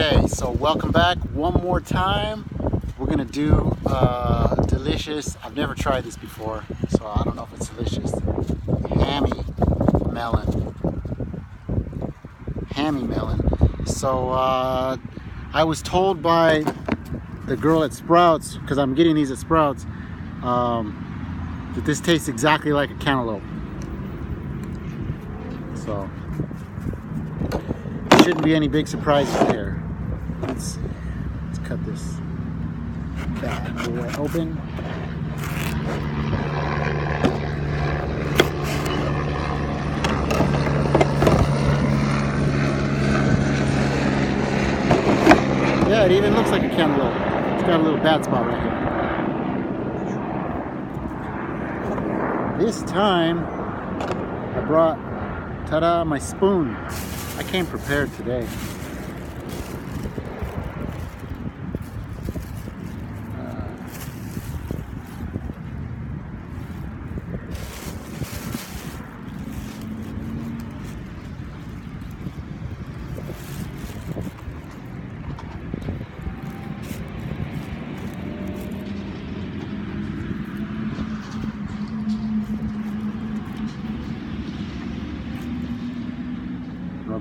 Okay, so welcome back one more time. We're gonna do delicious, I've never tried this before, so I don't know if it's delicious. Hami melon. Hami melon. So I was told by the girl at Sprouts, because I'm getting these at Sprouts, that this tastes exactly like a cantaloupe. So shouldn't be any big surprises here. Let's cut this bad boy open. Yeah, it even looks like a cantaloupe. It's got a little bad spot right here. This time I brought, ta-da, my spoon. I came prepared today.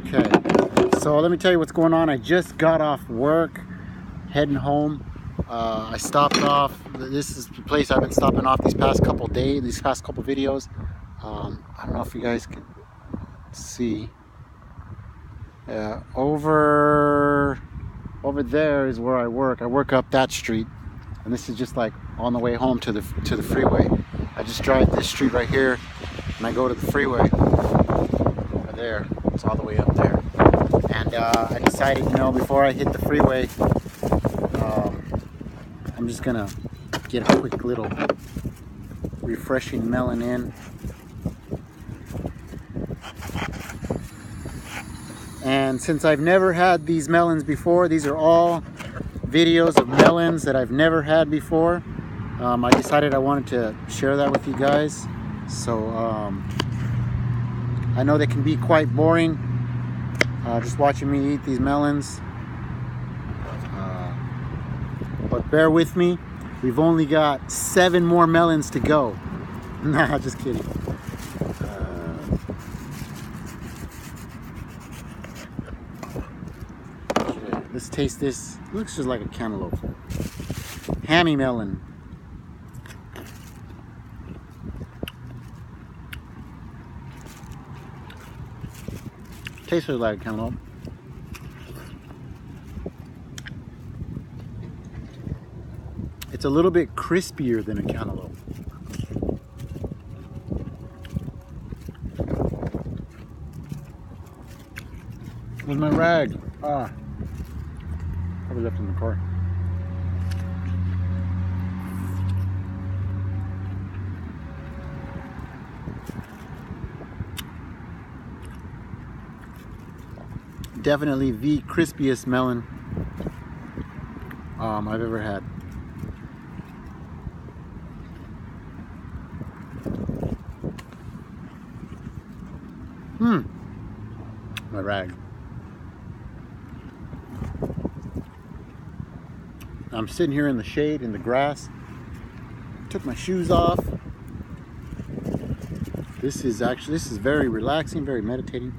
Okay, so let me tell you what's going on. I just got off work, heading home. I stopped off. This is the place I've been stopping off these past couple days, these past couple videos. I don't know if you guys can see. Over there is where I work. I work up that street, and this is just like on the way home to the freeway. I just drive this street right here, and I go to the freeway. Over there. It's all the way up there, and I decided, you know, before I hit the freeway, I'm just gonna get a quick little refreshing melon in. And since I've never had these melons before, these are all videos of melons that I've never had before. I decided I wanted to share that with you guys. So I know they can be quite boring, just watching me eat these melons, but bear with me. We've only got 7 more melons to go. Nah, just kidding. Okay, let's taste this. It looks just like a cantaloupe. Hami melon. Tastes like a cantaloupe. It's a little bit crispier than a cantaloupe. Where's my rag? Probably left in the car. Definitely the crispiest melon I've ever had. My rag. I'm sitting here in the shade, in the grass. Took my shoes off. This is very relaxing, very meditating.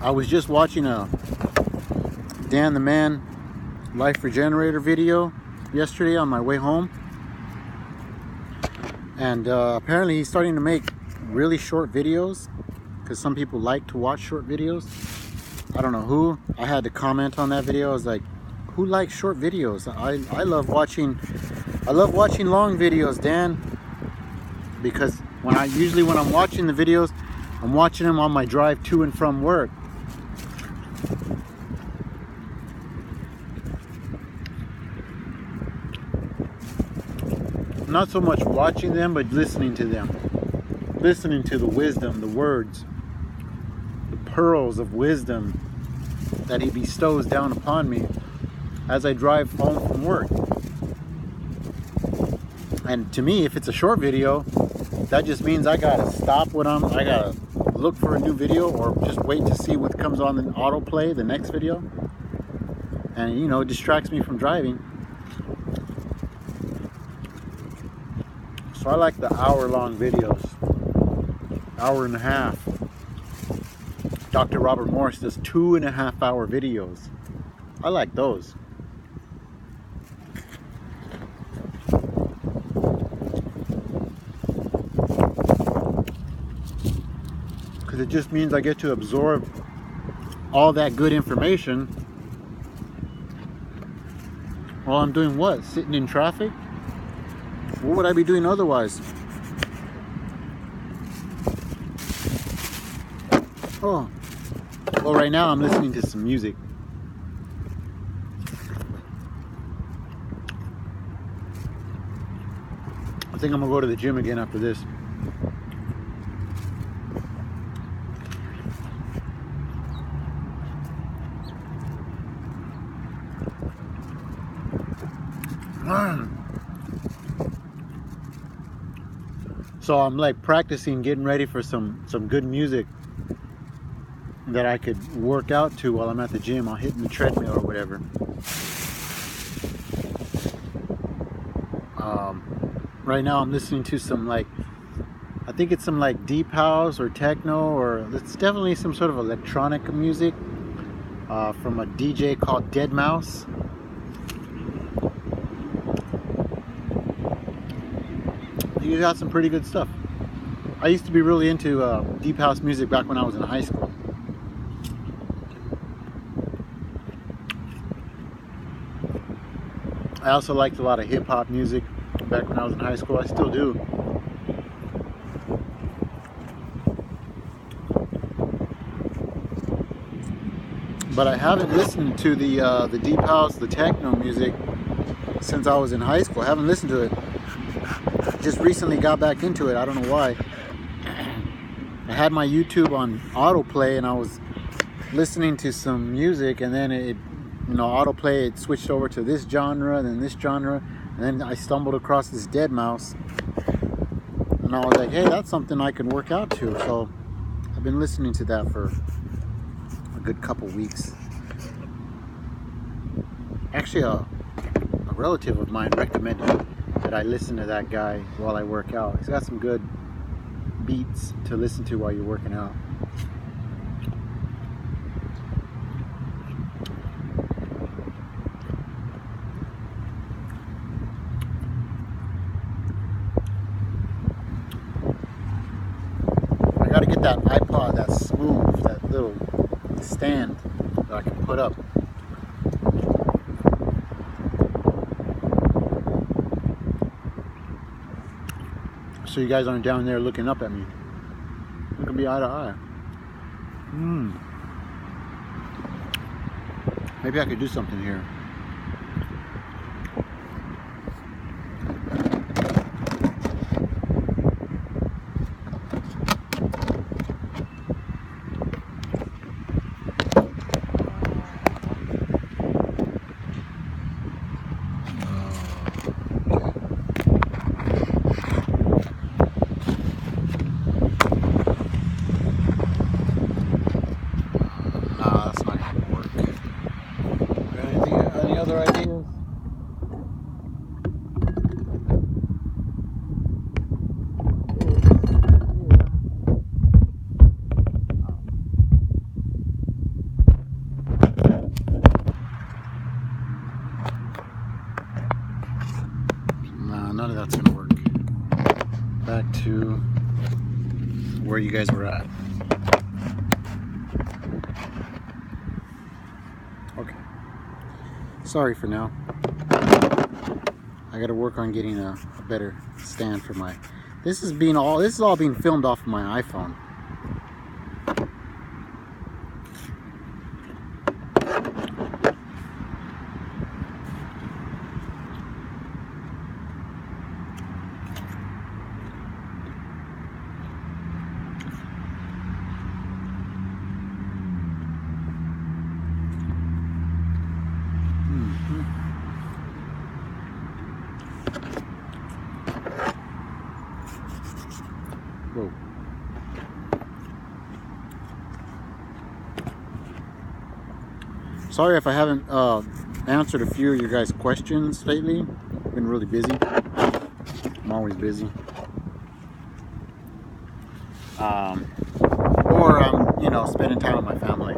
I was just watching a Dan the Man Life Regenerator video yesterday on my way home, and apparently he's starting to make really short videos because some people like to watch short videos. I don't know who. I had to comment on that video. I was like, Who likes short videos? I love watching long videos, Dan, because when I'm watching the videos, I'm watching them on my drive to and from work. Not so much watching them, but listening to them. Listening to the wisdom, the words, the pearls of wisdom that he bestows down upon me as I drive home from work. And to me, if it's a short video, that just means I gotta stop I gotta look for a new video, or just wait to see what comes on the autoplay, the next video. And you know, it distracts me from driving. So I like the hour-long videos, hour and a half. Dr. Robert Morris does 2.5-hour videos. I like those. Because it just means I get to absorb all that good information while I'm doing what? Sitting in traffic? What would I be doing otherwise? Oh, well, right now I'm listening to some music. I think I'm gonna go to the gym again after this. So I'm like practicing, getting ready for some good music that I could work out to while I'm at the gym. I'll hit the treadmill or whatever. Right now I'm listening to some I think it's some deep house or techno, or it's definitely some sort of electronic music from a DJ called Dead Mouse. He's got some pretty good stuff. I used to be really into deep house music back when I was in high school. I also liked a lot of hip-hop music back when I was in high school. I still do. But I haven't listened to the deep house, the techno music since I was in high school. I haven't listened to it. Just recently got back into it. I don't know why. I had my YouTube on autoplay and I was listening to some music, and then it, autoplay, it switched over to this genre, then this genre, and then I stumbled across this Dead Mouse, and I was like, hey, that's something I can work out to. So I've been listening to that for a good couple weeks. Actually, a relative of mine recommended that I listen to that guy while I work out. He's got some good beats to listen to while you're working out. I gotta get that iPod that's smooth, that little stand that I can put up. So you guys aren't down there looking up at me. We can be eye to eye. Maybe I could do something here. That's not gonna work. Any other ideas? Nah, none of that's gonna work. Back to where you guys were at. Okay. Sorry for now. I got to work on getting a better stand for my. This is all being filmed off of my iPhone. Whoa. Sorry if I haven't answered a few of your guys' questions lately. I've been really busy. I'm always busy. Or I'm, spending time with my family.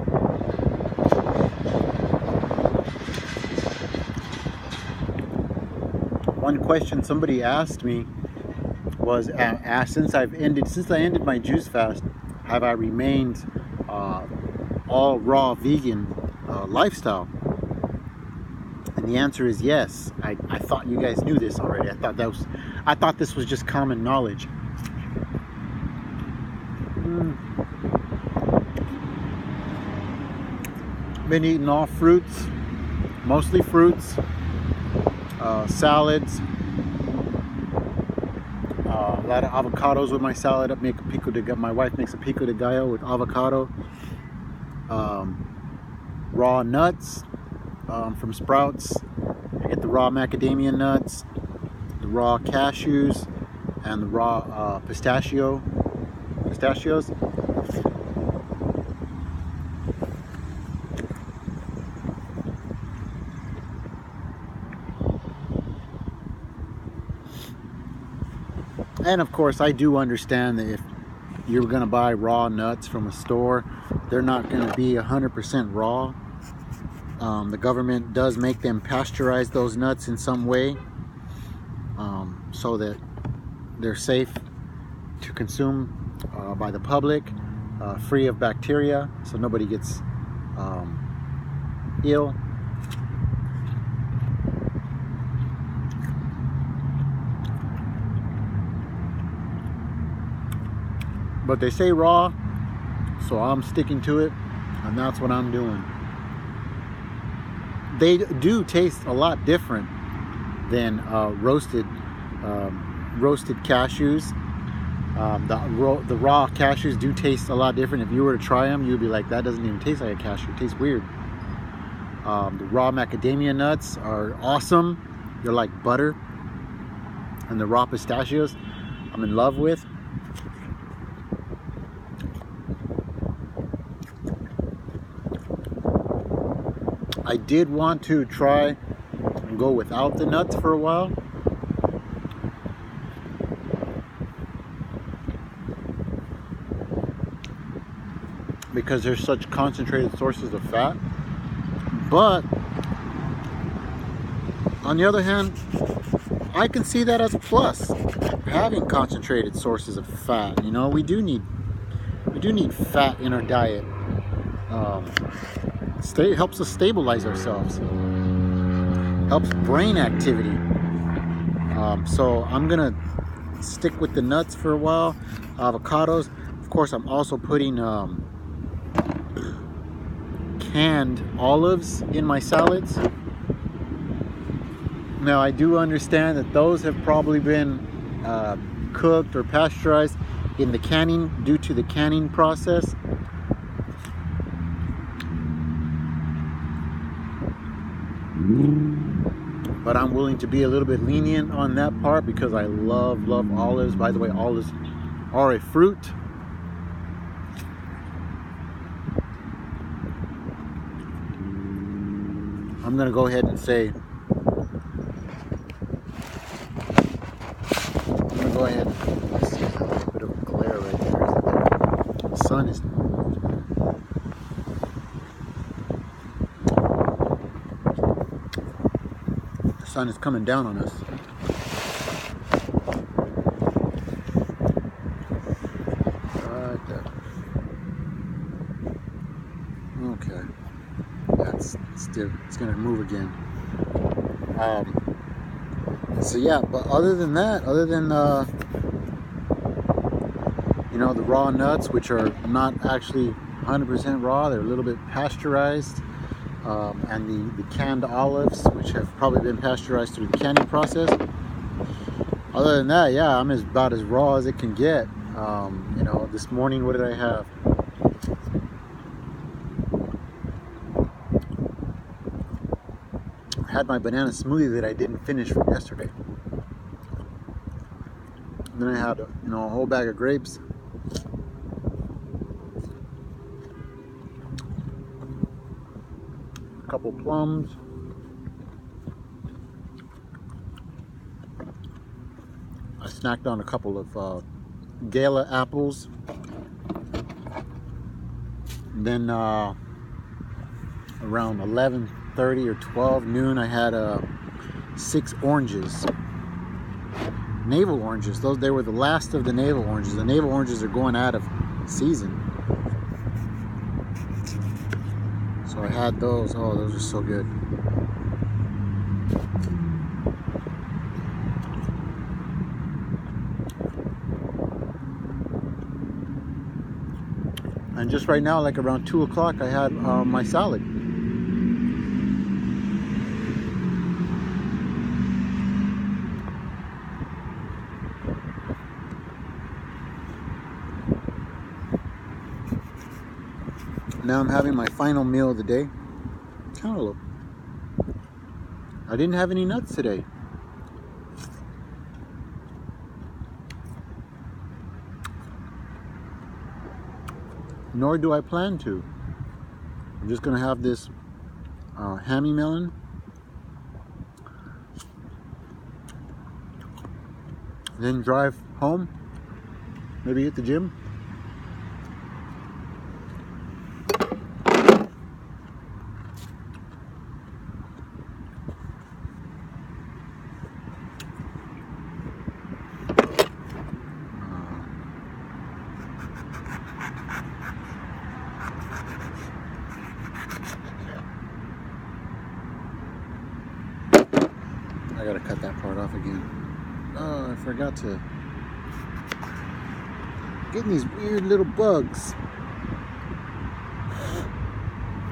One question somebody asked me was, since I ended my juice fast, have I remained all raw vegan lifestyle? And the answer is yes. I thought you guys knew this already. I thought this was just common knowledge. Been eating all fruits, mostly fruits, salads, a lot of avocados with my salad. My wife makes a pico de gallo with avocado, raw nuts from Sprouts. I get the raw macadamia nuts, the raw cashews, and the raw pistachios. And of course, I do understand that if you're going to buy raw nuts from a store, they're not going to be 100% raw. The government does make them pasteurize those nuts in some way, so that they're safe to consume by the public, free of bacteria, so nobody gets ill. But they say raw, so I'm sticking to it, and that's what I'm doing. They do taste a lot different than roasted cashews. The raw cashews do taste a lot different. If you were to try them, you'd be like, that doesn't even taste like a cashew. It tastes weird. The raw macadamia nuts are awesome. They're like butter. And the raw pistachios, I'm in love with. I did want to try and go without the nuts for a while. Because there's such concentrated sources of fat. But on the other hand, I can see that as a plus, having concentrated sources of fat. We do need fat in our diet. Helps us stabilize ourselves, helps brain activity. So I'm gonna stick with the nuts for a while. Avocados, of course. I'm also putting canned olives in my salads. Now I do understand that those have probably been cooked or pasteurized in the canning due to the canning process. But I'm willing to be a little bit lenient on that part because I love olives. By the way, olives are a fruit. I'm gonna go ahead and say, let's see, there's a little bit of glare right there. The sun is coming down on us. Right there. Okay. It's gonna move again. So yeah, but other than that, other than you know, the raw nuts, which are not actually 100% raw, they're a little bit pasteurized, and the canned olives, which have probably been pasteurized through the canning process. Other than that, yeah, I'm about as raw as it can get. You know, this morning, what did I have? I had my banana smoothie that I didn't finish from yesterday. And then I had, you know, a whole bag of grapes. A couple plums. I snacked on a couple of Gala apples. And then around 11:30 or 12 noon, I had 6 oranges. Navel oranges. They were the last of the navel oranges. The navel oranges are going out of season. So I had those. Oh, those are so good. And just right now, like around 2 o'clock, I had my salad. Now I'm having my final meal of the day. Cantaloupe. I didn't have any nuts today. Nor do I plan to. I'm just gonna have this Hami Melon. Then drive home. Maybe hit the gym. I gotta cut that part off again. Oh, I forgot to. Getting these weird little bugs.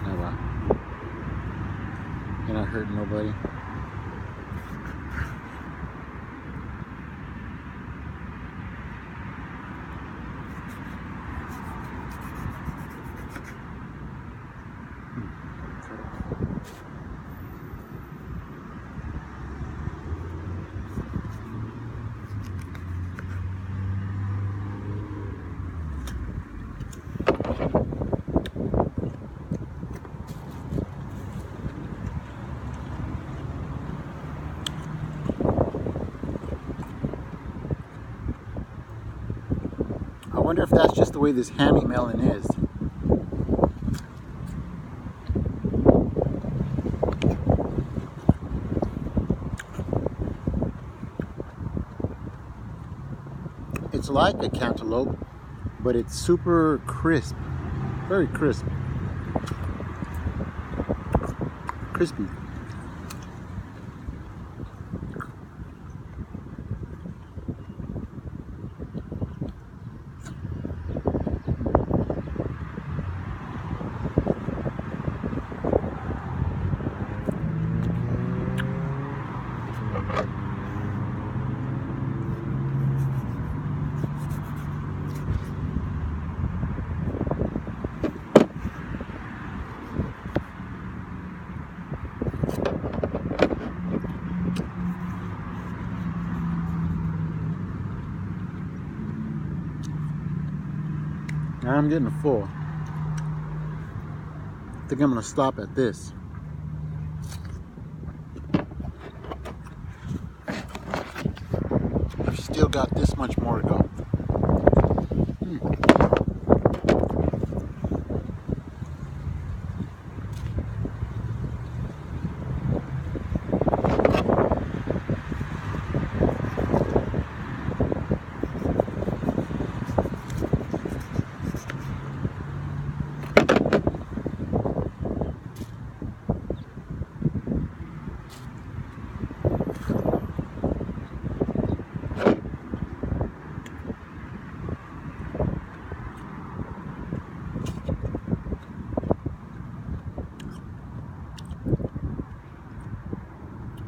Oh well. You're not hurting nobody. I wonder if that's just the way this Hami Melon is. It's like a cantaloupe, but it's super crisp. Very crisp. Crispy. Now I'm getting full. I think I'm gonna stop at this. I've still got this much more to go.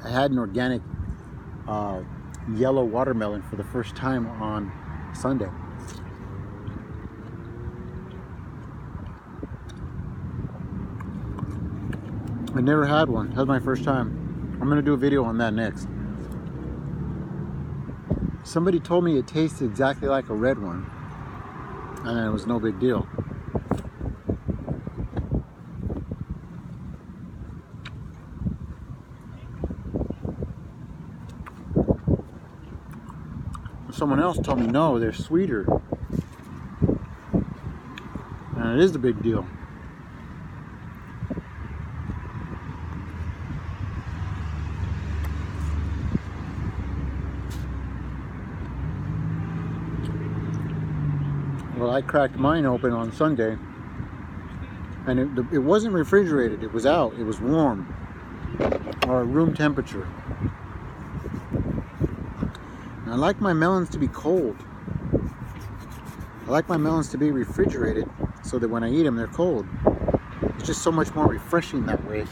I had an organic yellow watermelon for the first time on Sunday. I never had one. That was my first time. I'm gonna do a video on that next. Somebody told me it tastes exactly like a red one, and it was no big deal. Someone else told me no, they're sweeter, and it is a big deal. Well, I cracked mine open on Sunday, and it wasn't refrigerated. It was out. It was warm, or room temperature. And I like my melons to be cold. I like my melons to be refrigerated so that when I eat them, they're cold. It's just so much more refreshing that way.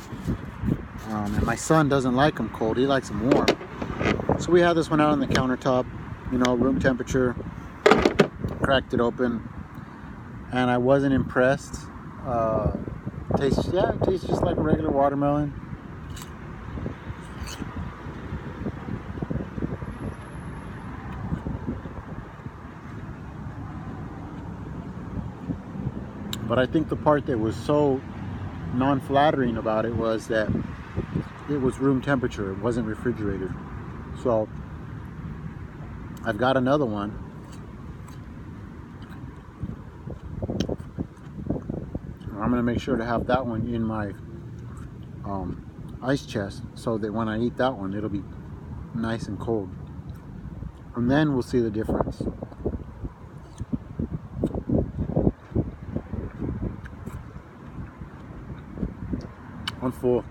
And my son doesn't like them cold. He likes them warm. So we had this one out on the countertop, you know, room temperature. Cracked it open, and I wasn't impressed. It tastes just like a regular watermelon. But I think the part that was so non-flattering about it was that it was room temperature. It wasn't refrigerated. So I've got another one. I'm going to make sure to have that one in my ice chest so that when I eat that one, it'll be nice and cold. And then we'll see the difference. One full.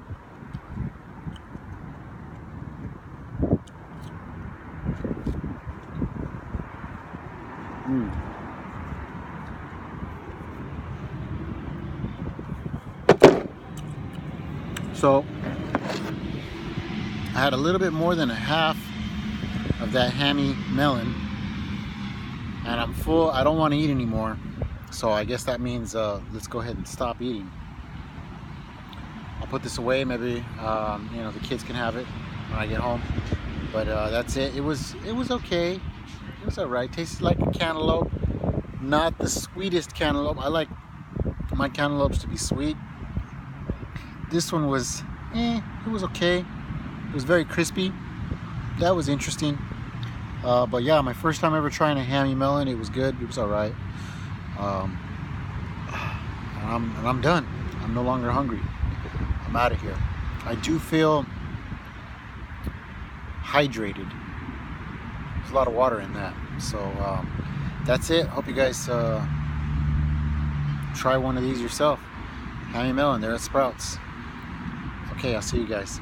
So I had a little bit more than a half of that Hami melon, and I'm full. I don't want to eat anymore, so I guess that means let's go ahead and stop eating. I'll put this away. Maybe you know, the kids can have it when I get home. But that's it. It was okay. It was alright. Tasted like a cantaloupe, not the sweetest cantaloupe. I like my cantaloupes to be sweet. This one was, it was okay. It was very crispy. That was interesting. But yeah, my first time ever trying a Hami melon. It was good. It was all right. And I'm done. I'm no longer hungry. I'm out of here. I do feel hydrated. There's a lot of water in that. So that's it. Hope you guys try one of these yourself. Hami melon, there at Sprouts. Okay, I'll see you guys.